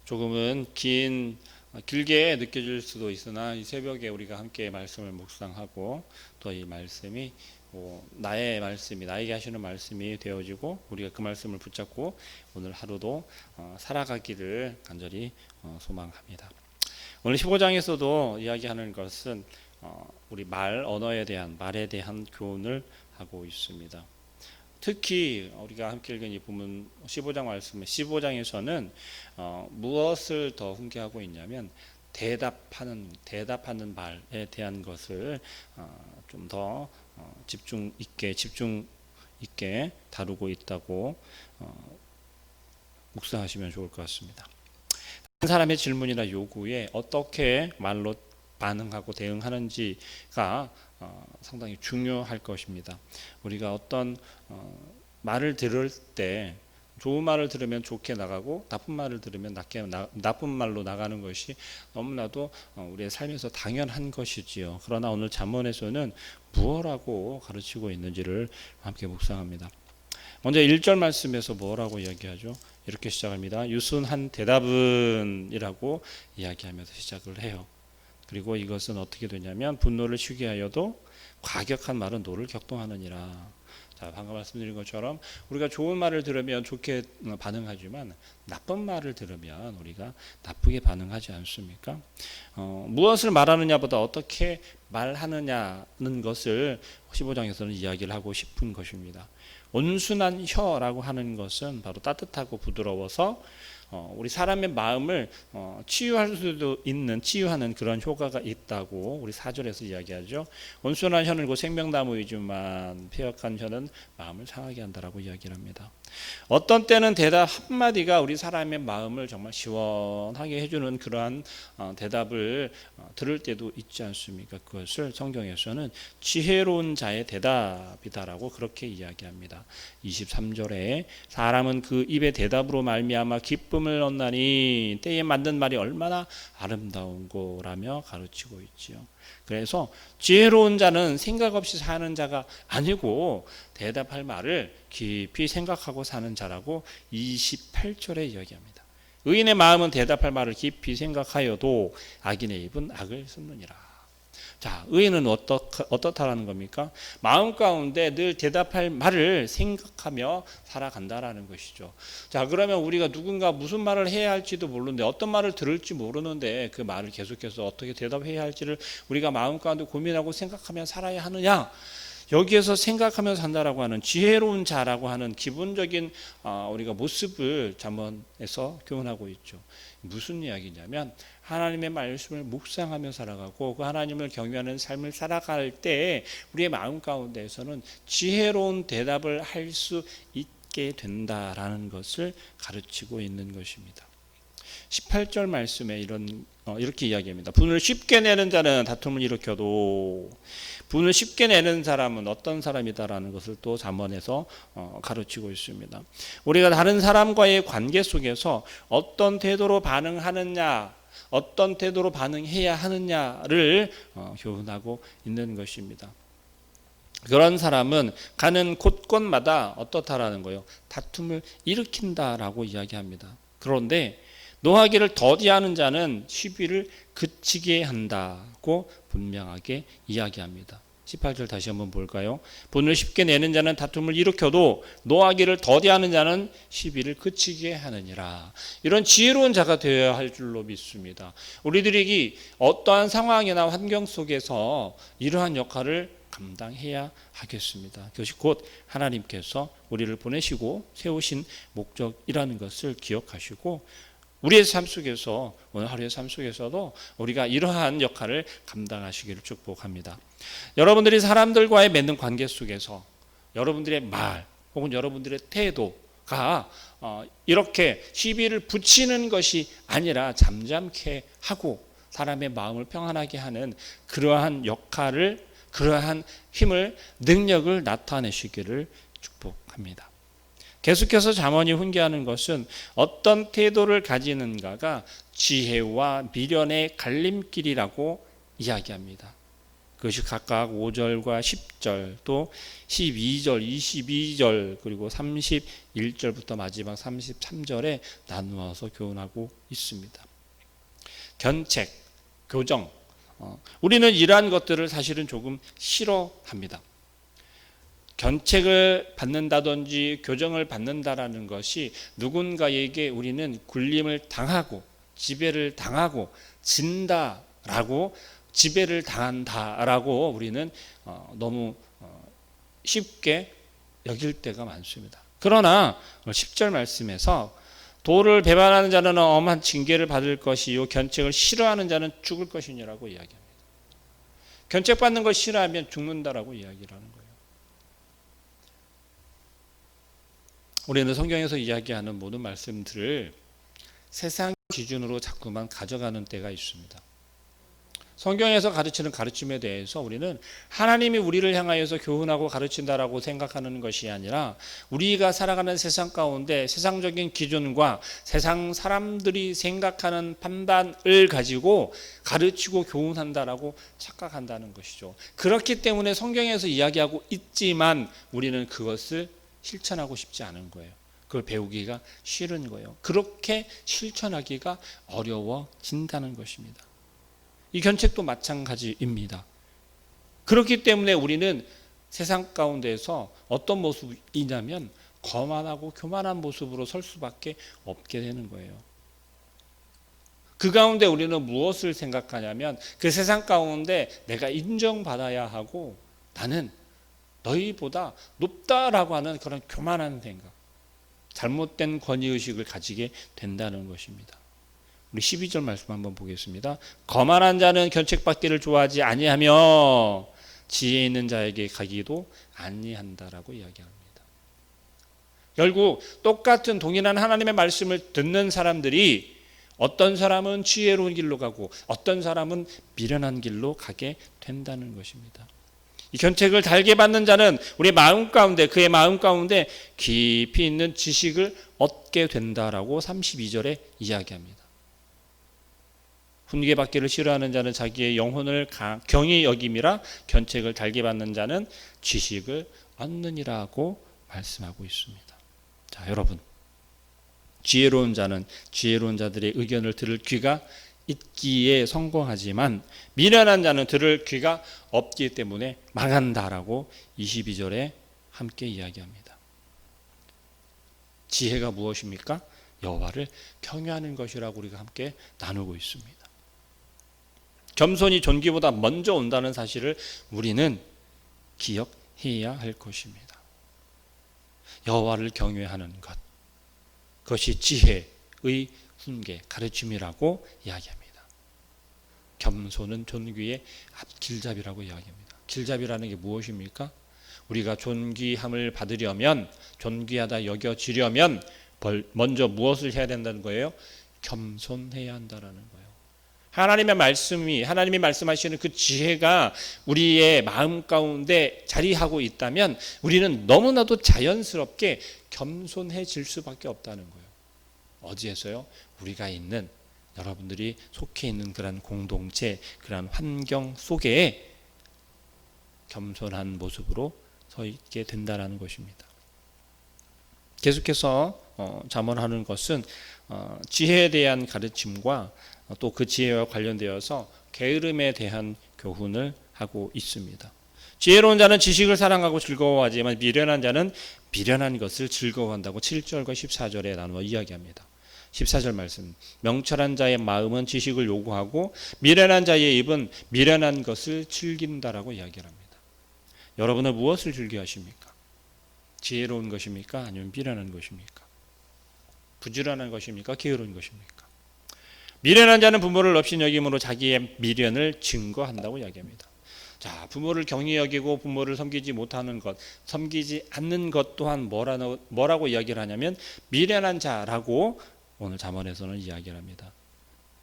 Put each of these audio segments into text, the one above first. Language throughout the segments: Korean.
조금은 길게 느껴질 수도 있으나 이 새벽에 우리가 함께 말씀을 묵상하고 또 이 말씀이 나의 말씀이 나에게 하시는 말씀이 되어지고 우리가 그 말씀을 붙잡고 오늘 하루도 살아가기를 간절히 소망합니다. 오늘 15장에서도 이야기하는 것은 우리 언어에 대한 말에 대한 교훈을 하고 있습니다. 특히 우리가 함께 읽은 이 부분 15장 말씀 15장에서는 무엇을 더 훈계하고 있냐면 대답하는 말에 대한 것을 좀 더 집중 있게 다루고 있다고 묵상하시면 좋을 것 같습니다. 한 사람의 질문이나 요구에 어떻게 말로 반응하고 대응하는지가 상당히 중요할 것입니다. 우리가 어떤 말을 들을 때 좋은 말을 들으면 좋게 나가고 나쁜 말을 들으면 나쁜 말로 나가는 것이 너무나도 우리의 삶에서 당연한 것이지요. 그러나 오늘 잠언에서는 무엇라고 가르치고 있는지를 함께 묵상합니다. 먼저 1절 말씀에서 뭐라고 이야기하죠? 이렇게 시작합니다. 유순한 대답은 이라고 이야기하면서 시작을 해요. 그리고 이것은 어떻게 되냐면 분노를 쉬게 하여도 과격한 말은 노를 격동하느니라. 자, 방금 말씀드린 것처럼 우리가 좋은 말을 들으면 좋게 반응하지만 나쁜 말을 들으면 우리가 나쁘게 반응하지 않습니까? 무엇을 말하느냐보다 어떻게 말하느냐는 것을 15장에서는 이야기를 하고 싶은 것입니다. 온순한 혀라고 하는 것은 바로 따뜻하고 부드러워서 우리 사람의 마음을 치유할 수도 있는 치유하는 그런 효과가 있다고 우리 4절에서 이야기하죠. 온순한 혀는 곧 생명나무이지만 패역한 혀는 마음을 상하게 한다라고 이야기를 합니다. 어떤 때는 대답 한마디가 우리 사람의 마음을 정말 시원하게 해주는 그러한 대답을 들을 때도 있지 않습니까? 그것을 성경에서는 지혜로운 자의 대답이다라고 그렇게 이야기합니다. 23절에 사람은 그 입의 대답으로 말미암아 기쁨을 얻나니 때에 맞는 말이 얼마나 아름다운 거라며 가르치고 있지요. 그래서 지혜로운 자는 생각 없이 사는 자가 아니고 대답할 말을 깊이 생각하고 사는 자라고 28절에 이야기합니다. 의인의 마음은 대답할 말을 깊이 생각하여도 악인의 입은 악을 쏟느니라. 자, 의인은 어떻다라는 겁니까? 마음 가운데 늘 대답할 말을 생각하며 살아간다라는 것이죠. 자, 그러면 우리가 누군가 무슨 말을 해야 할지도 모르는데 어떤 말을 들을지 모르는데 그 말을 계속해서 어떻게 대답해야 할지를 우리가 마음 가운데 고민하고 생각하며 살아야 하느냐? 여기에서 생각하며 산다라고 하는 지혜로운 자라고 하는 기본적인 우리가 모습을 잠언에서 교훈하고 있죠. 무슨 이야기냐면 하나님의 말씀을 묵상하며 살아가고 그 하나님을 경외하는 삶을 살아갈 때 우리의 마음 가운데에서는 지혜로운 대답을 할 수 있게 된다라는 것을 가르치고 있는 것입니다. 18절 말씀에 이렇게 이야기합니다. 분을 쉽게 내는 자는 다툼을 일으켜도 분을 쉽게 내는 사람은 어떤 사람이다라는 것을 또 잠언에서 가르치고 있습니다. 우리가 다른 사람과의 관계 속에서 어떤 태도로 반응하느냐 어떤 태도로 반응해야 하느냐를 교훈하고 있는 것입니다. 그런 사람은 가는 곳곳마다 어떻다라는 거예요? 다툼을 일으킨다라고 이야기합니다. 그런데 노하기를 더디하는 자는 시비를 그치게 한다고 분명하게 이야기합니다. 18절 다시 한번 볼까요? 분을 쉽게 내는 자는 다툼을 일으켜도 노하기를 더디하는 자는 시비를 그치게 하느니라. 이런 지혜로운 자가 되어야 할 줄로 믿습니다. 우리들이 어떠한 상황이나 환경 속에서 이러한 역할을 감당해야 하겠습니다. 그것이 곧 하나님께서 우리를 보내시고 세우신 목적이라는 것을 기억하시고 우리의 삶 속에서 오늘 하루의 삶 속에서도 우리가 이러한 역할을 감당하시기를 축복합니다. 여러분들이 사람들과의 맺는 관계 속에서 여러분들의 말 혹은 여러분들의 태도가 이렇게 시비를 붙이는 것이 아니라 잠잠케 하고 사람의 마음을 평안하게 하는 그러한 역할을 그러한 힘을 능력을 나타내시기를 축복합니다. 계속해서 잠언이 훈계하는 것은 어떤 태도를 가지는가가 지혜와 미련의 갈림길이라고 이야기합니다. 그것이 각각 5절과 10절 또 12절, 22절 그리고 31절부터 마지막 33절에 나누어서 교훈하고 있습니다. 견책, 교정. 우리는 이러한 것들을 사실은 조금 싫어합니다. 견책을 받는다든지 교정을 받는다라는 것이 누군가에게 우리는 굴림을 당하고 지배를 당하고 진다라고 지배를 당한다라고 우리는 너무 쉽게 여길 때가 많습니다. 그러나 10절 말씀에서 도를 배반하는 자는 엄한 징계를 받을 것이요 견책을 싫어하는 자는 죽을 것이니라고 이야기합니다. 견책받는 걸 싫어하면 죽는다라고 이야기를 하는 거예요. 우리는 성경에서 이야기하는 모든 말씀들을 세상 기준으로 자꾸만 가져가는 때가 있습니다. 성경에서 가르치는 가르침에 대해서 우리는 하나님이 우리를 향하여서 교훈하고 가르친다라고 생각하는 것이 아니라 우리가 살아가는 세상 가운데 세상적인 기준과 세상 사람들이 생각하는 판단을 가지고 가르치고 교훈한다라고 착각한다는 것이죠. 그렇기 때문에 성경에서 이야기하고 있지만 우리는 그것을 실천하고 싶지 않은 거예요. 그걸 배우기가 싫은 거예요. 그렇게 실천하기가 어려워진다는 것입니다. 이 견책도 마찬가지입니다. 그렇기 때문에 우리는 세상 가운데서 어떤 모습이냐면 거만하고 교만한 모습으로 설 수밖에 없게 되는 거예요. 그 가운데 우리는 무엇을 생각하냐면 그 세상 가운데 내가 인정받아야 하고 나는 너희보다 높다라고 하는 그런 교만한 생각, 잘못된 권위의식을 가지게 된다는 것입니다. 우리 12절 말씀 한번 보겠습니다. 거만한 자는 견책받기를 좋아하지 아니하며 지혜 있는 자에게 가기도 아니한다라고 이야기합니다. 결국 똑같은 동일한 하나님의 말씀을 듣는 사람들이 어떤 사람은 지혜로운 길로 가고 어떤 사람은 미련한 길로 가게 된다는 것입니다. 이 견책을 달게 받는 자는 우리 마음 가운데 그의 마음 가운데 깊이 있는 지식을 얻게 된다라고 32절에 이야기합니다. 훈계받기를 싫어하는 자는 자기의 영혼을 경히 여김이라 견책을 달게 받는 자는 지식을 얻느니라고 말씀하고 있습니다. 자, 여러분, 지혜로운 자는 지혜로운 자들의 의견을 들을 귀가 있기에 성공하지만 미련한 자는 들을 귀가 없기 때문에 망한다라고 22절에 함께 이야기합니다. 지혜가 무엇입니까? 여호와를 경외하는 것이라고 우리가 함께 나누고 있습니다. 겸손이 존귀보다 먼저 온다는 사실을 우리는 기억해야 할 것입니다. 여호와를 경외하는 것, 그것이 지혜의 훈계, 가르침이라고 이야기합니다. 겸손은 존귀의 앞길잡이라고 이야기합니다. 길잡이라는 게 무엇입니까? 우리가 존귀함을 받으려면, 존귀하다 여겨지려면 먼저 무엇을 해야 된다는 거예요? 겸손해야 한다는 거예요. 하나님이 말씀하시는 그 지혜가 우리의 마음 가운데 자리하고 있다면 우리는 너무나도 자연스럽게 겸손해질 수밖에 없다는 거예요. 어디에서요? 우리가 있는, 여러분들이 속해 있는 그런 공동체, 그런 환경 속에 겸손한 모습으로 서 있게 된다는 것입니다. 계속해서 잠언하는 것은 지혜에 대한 가르침과 또 그 지혜와 관련되어서 게으름에 대한 교훈을 하고 있습니다. 지혜로운 자는 지식을 사랑하고 즐거워하지만 미련한 자는 미련한 것을 즐거워한다고 7절과 14절에 나누어 이야기합니다. 14절 말씀, 명철한 자의 마음은 지식을 요구하고 미련한 자의 입은 미련한 것을 즐긴다라고 이야기를 합니다. 여러분은 무엇을 즐겨하십니까? 지혜로운 것입니까? 아니면 미련한 것입니까? 부지런한 것입니까? 게으른 것입니까? 미련한 자는 부모를 없인 여김으로 자기의 미련을 증거한다고 이야기합니다. 자, 부모를 경히 여기고 부모를 섬기지 못하는 것, 섬기지 않는 것 또한 뭐라고 이야기를 하냐면 미련한 자라고 오늘 잠언에서는 이야기를 합니다.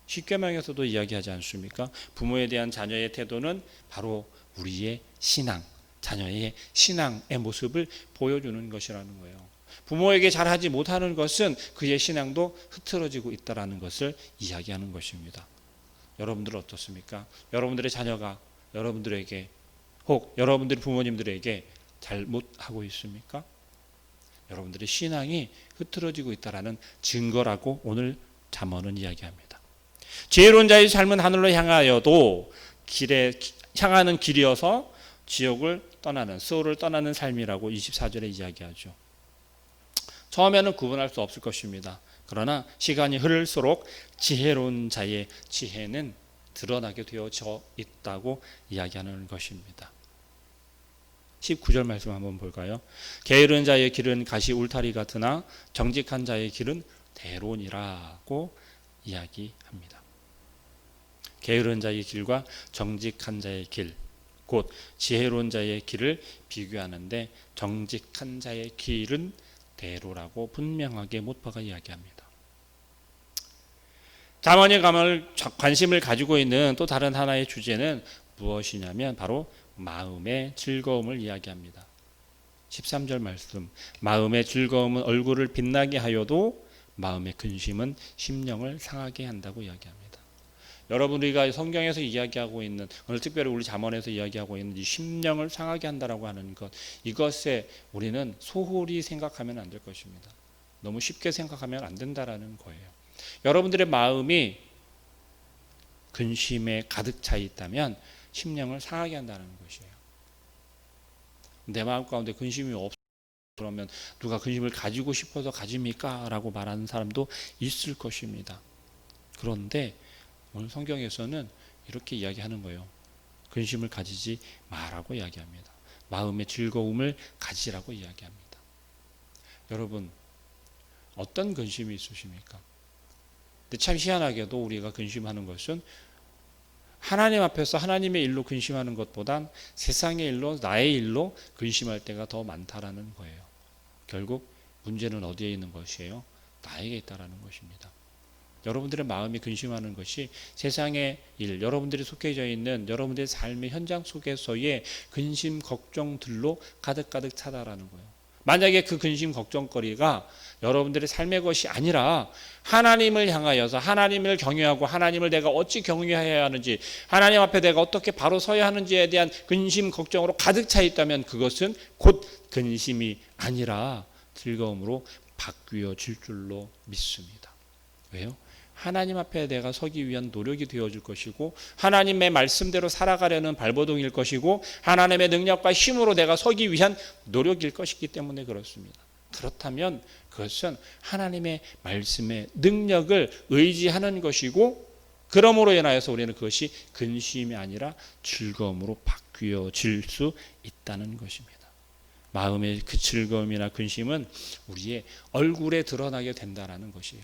십계명에서도 이야기하지 않습니까? 부모에 대한 자녀의 태도는 바로 우리의 신앙, 자녀의 신앙의 모습을 보여주는 것이라는 거예요. 부모에게 잘하지 못하는 것은 그의 신앙도 흐트러지고 있다는 것을 이야기하는 것입니다. 여러분들은 어떻습니까? 여러분들의 자녀가 여러분들에게 혹 여러분들이 부모님들에게 잘못하고 있습니까? 여러분들의 신앙이 흐트러지고 있다라는 증거라고 오늘 잠언은 이야기합니다. 지혜로운 자의 삶은 하늘로 향하여도 향하는 길이어서 지옥을 떠나는 스오를 떠나는 삶이라고 24절에 이야기하죠. 처음에는 구분할 수 없을 것입니다. 그러나 시간이 흐를수록 지혜로운 자의 지혜는 드러나게 되어져 있다고 이야기하는 것입니다. 19절 말씀 한번 볼까요? 게으른 자의 길은 가시 울타리 같으나 정직한 자의 길은 대론이라고 이야기합니다. 게으른 자의 길과 정직한 자의 길, 곧 지혜로운 자의 길을 비교하는데 정직한 자의 길은 대로라고 분명하게 못박아 이야기합니다. 잠언의 관심을 가지고 있는 또 다른 하나의 주제는 무엇이냐면 바로 마음의 즐거움을 이야기합니다. 13절 말씀, 마음의 즐거움은 얼굴을 빛나게 하여도 마음의 근심은 심령을 상하게 한다고 이야기합니다. 여러분, 우리가 성경에서 이야기하고 있는, 오늘 특별히 우리 잠언에서 이야기하고 있는 이 심령을 상하게 한다라고 하는 것, 이것에 우리는 소홀히 생각하면 안 될 것입니다. 너무 쉽게 생각하면 안 된다라는 거예요. 여러분들의 마음이 근심에 가득 차 있다면 심령을 상하게 한다는 것이에요. 내 마음 가운데 근심이 없어 그러면 누가 근심을 가지고 싶어서 가집니까? 라고 말하는 사람도 있을 것입니다. 그런데 오늘 성경에서는 이렇게 이야기하는 거예요. 근심을 가지지 마라고 이야기합니다. 마음의 즐거움을 가지라고 이야기합니다. 여러분, 어떤 근심이 있으십니까? 근데 참 희한하게도 우리가 근심하는 것은 하나님 앞에서 하나님의 일로 근심하는 것보단 세상의 일로, 나의 일로 근심할 때가 더 많다라는 거예요. 결국 문제는 어디에 있는 것이에요? 나에게 있다라는 것입니다. 여러분들의 마음이 근심하는 것이 세상의 일, 여러분들이 속해져 있는 여러분들의 삶의 현장 속에서의 근심, 걱정들로 가득가득 차다라는 거예요. 만약에 그 근심, 걱정거리가 여러분들의 삶의 것이 아니라 하나님을 향하여서 하나님을 경외하고 하나님을 내가 어찌 경외해야 하는지, 하나님 앞에 내가 어떻게 바로 서야 하는지에 대한 근심, 걱정으로 가득 차 있다면 그것은 곧 근심이 아니라 즐거움으로 바뀌어질 줄로 믿습니다. 왜요? 하나님 앞에 내가 서기 위한 노력이 되어질 것이고 하나님의 말씀대로 살아가려는 발버둥일 것이고 하나님의 능력과 힘으로 내가 서기 위한 노력일 것이기 때문에 그렇습니다. 그렇다면 그것은 하나님의 말씀의 능력을 의지하는 것이고 그러므로 인하여서 우리는 그것이 근심이 아니라 즐거움으로 바뀌어질 수 있다는 것입니다. 마음의 그 즐거움이나 근심은 우리의 얼굴에 드러나게 된다는 것이에요.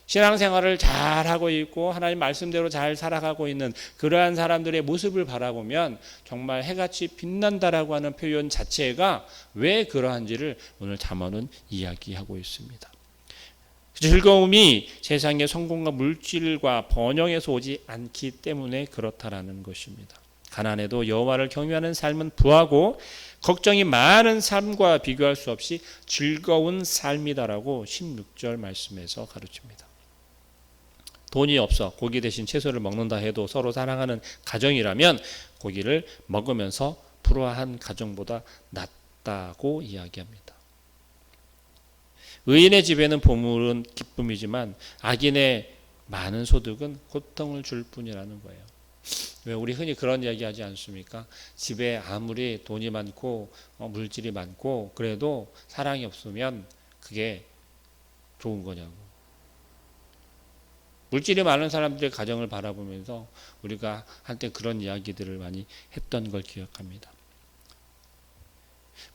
신앙생활을 잘하고 있고 하나님 말씀대로 잘 살아가고 있는 그러한 사람들의 모습을 바라보면 정말 해같이 빛난다라고 하는 표현 자체가 왜 그러한지를 오늘 잠언은 이야기하고 있습니다. 즐거움이 세상의 성공과 물질과 번영에서 오지 않기 때문에 그렇다라는 것입니다. 가난해도 여호와를 경외하는 삶은 부하고 걱정이 많은 삶과 비교할 수 없이 즐거운 삶이다라고 16절 말씀에서 가르칩니다. 돈이 없어 고기 대신 채소를 먹는다 해도 서로 사랑하는 가정이라면 고기를 먹으면서 불화한 가정보다 낫다고 이야기합니다. 의인의 집에는 보물은 기쁨이지만 악인의 많은 소득은 고통을 줄 뿐이라는 거예요. 왜 우리 흔히 그런 이야기 하지 않습니까? 집에 아무리 돈이 많고 물질이 많고 그래도 사랑이 없으면 그게 좋은 거냐고. 물질이 많은 사람들의 가정을 바라보면서 우리가 한때 그런 이야기들을 많이 했던 걸 기억합니다.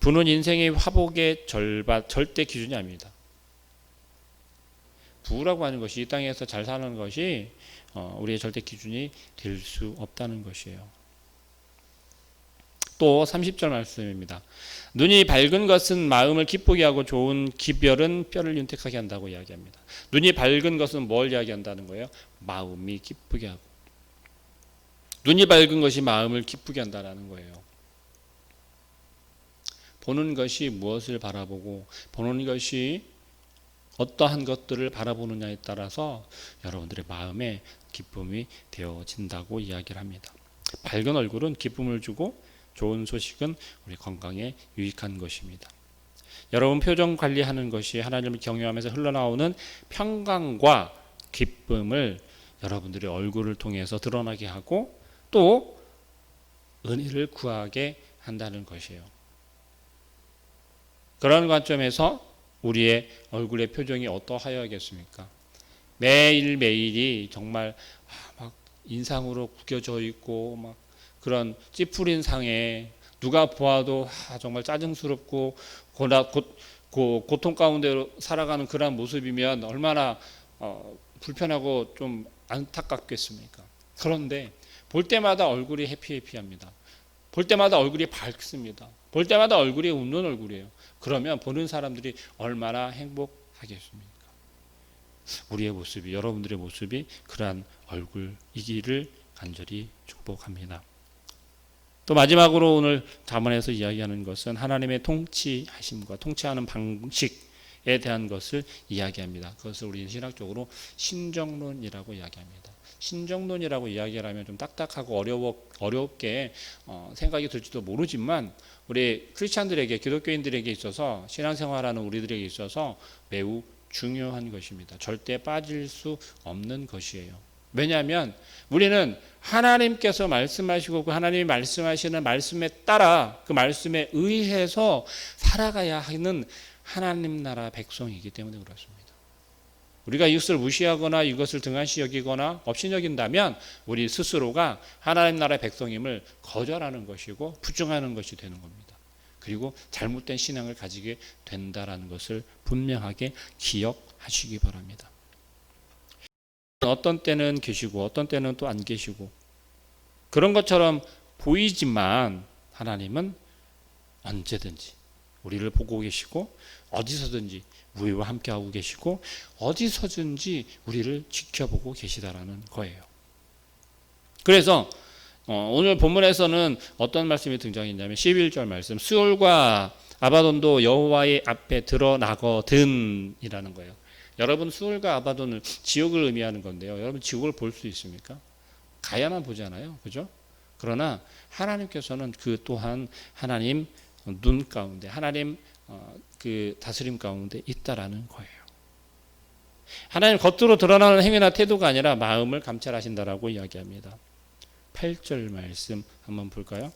부는 인생의 화복의 절대 기준이 아닙니다. 부라고 하는 것이 이 땅에서 잘 사는 것이 우리의 절대 기준이 될 수 없다는 것이에요. 또 30절 말씀입니다. 눈이 밝은 것은 마음을 기쁘게 하고 좋은 기별은 뼈를 윤택하게 한다고 이야기합니다. 눈이 밝은 것은 뭘 이야기한다는 거예요? 마음이 기쁘게 하고. 눈이 밝은 것이 마음을 기쁘게 한다는 거예요. 보는 것이 무엇을 바라보고 보는 것이 어떠한 것들을 바라보느냐에 따라서 여러분들의 마음에 기쁨이 되어진다고 이야기를 합니다. 밝은 얼굴은 기쁨을 주고 좋은 소식은 우리 건강에 유익한 것입니다. 여러분 표정 관리하는 것이 하나님을 경외하면서 흘러나오는 평강과 기쁨을 여러분들의 얼굴을 통해서 드러나게 하고 또 은혜를 구하게 한다는 것이에요. 그런 관점에서 우리의 얼굴의 표정이 어떠하여야겠습니까? 매일매일이 정말 막 인상으로 구겨져 있고 막 그런 찌푸린 상에 누가 보아도 정말 짜증스럽고 고통 가운데 살아가는 그런 모습이면 얼마나 불편하고 좀 안타깝겠습니까? 그런데 볼 때마다 얼굴이 해피해피합니다. 볼 때마다 얼굴이 밝습니다. 볼 때마다 얼굴이 웃는 얼굴이에요. 그러면 보는 사람들이 얼마나 행복하겠습니까? 우리의 모습이, 여러분들의 모습이 그러한 얼굴이기를 간절히 축복합니다. 또 마지막으로 오늘 잠언에서 이야기하는 것은 하나님의 통치하심과 통치하는 방식에 대한 것을 이야기합니다. 그것을 우리는 신학적으로 신정론이라고 이야기합니다. 신정론이라고 이야기를 하면 좀 딱딱하고 어렵게 생각이 들지도 모르지만 우리 크리스찬들에게, 기독교인들에게 있어서, 신앙생활하는 우리들에게 있어서 매우 중요한 것입니다. 절대 빠질 수 없는 것이에요. 왜냐하면 우리는 하나님께서 말씀하시고 그 하나님이 말씀하시는 말씀에 따라 그 말씀에 의해서 살아가야 하는 하나님 나라 백성이기 때문에 그렇습니다. 우리가 이것을 무시하거나 이것을 등한시 여기거나 없이 여긴다면 우리 스스로가 하나님 나라의 백성임을 거절하는 것이고 부정하는 것이 되는 겁니다. 그리고 잘못된 신앙을 가지게 된다라는 것을 분명하게 기억하시기 바랍니다. 어떤 때는 계시고 어떤 때는 또 안 계시고 그런 것처럼 보이지만 하나님은 언제든지 우리를 보고 계시고 어디서든지 우리와 함께하고 계시고 어디서든지 우리를 지켜보고 계시다라는 거예요. 그래서 오늘 본문에서는 어떤 말씀이 등장했냐면 11절 말씀, 수올과 아바돈도 여호와의 앞에 드러나거든이라는 거예요. 여러분, 수올과 아바돈은 지옥을 의미하는 건데요. 여러분, 지옥을 볼 수 있습니까? 가야만 보잖아요. 그죠? 그러나 하나님께서는 그 또한 하나님 눈 가운데, 하나님 그 다스림 가운데 있다라는 거예요. 하나님 겉으로 드러나는 행위나 태도가 아니라 마음을 감찰하신다라고 이야기합니다. 8절 말씀 한번 볼까요?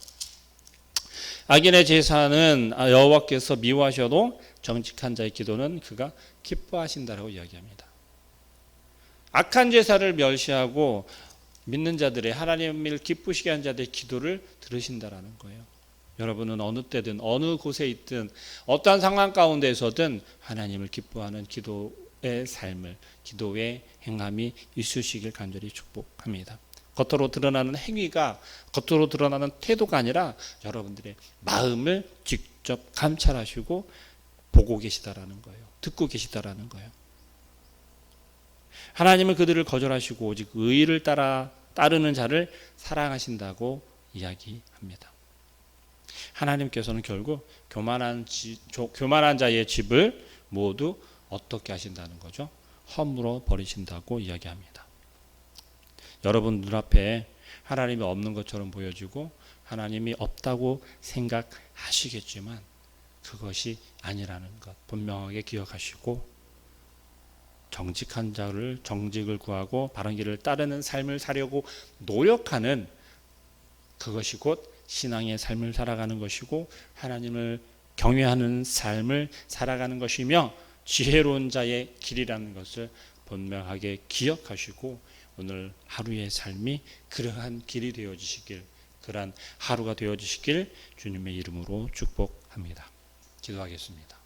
악인의 제사는 여호와께서 미워하셔도 정직한 자의 기도는 그가 기뻐하신다라고 이야기합니다. 악한 제사를 멸시하고 믿는 자들의, 하나님을 기쁘시게 한 자들의 기도를 들으신다라는 거예요. 여러분은 어느 때든 어느 곳에 있든 어떠한 상황 가운데서든 하나님을 기뻐하는 기도의 삶을, 기도의 행함이 있으시길 간절히 축복합니다. 겉으로 드러나는 행위가, 겉으로 드러나는 태도가 아니라 여러분들의 마음을 직접 감찰하시고 보고 계시다라는 거예요. 듣고 계시다라는 거예요. 하나님은 그들을 거절하시고 오직 의를 따르는 자를 사랑하신다고 이야기합니다. 하나님께서는 결국 교만한 자의 집을 모두 어떻게 하신다는 거죠? 허물어 버리신다고 이야기합니다. 여러분 눈앞에 하나님이 없는 것처럼 보여지고 하나님이 없다고 생각하시겠지만 그것이 아니라는 것 분명하게 기억하시고, 정직한 자를 정직을 구하고 바른 길을 따르는 삶을 사려고 노력하는 그것이 곧 신앙의 삶을 살아가는 것이고 하나님을 경외하는 삶을 살아가는 것이며 지혜로운 자의 길이라는 것을 분명하게 기억하시고 오늘 하루의 삶이 그러한 길이 되어지시길, 그러한 하루가 되어지시길 주님의 이름으로 축복합니다. 기도하겠습니다.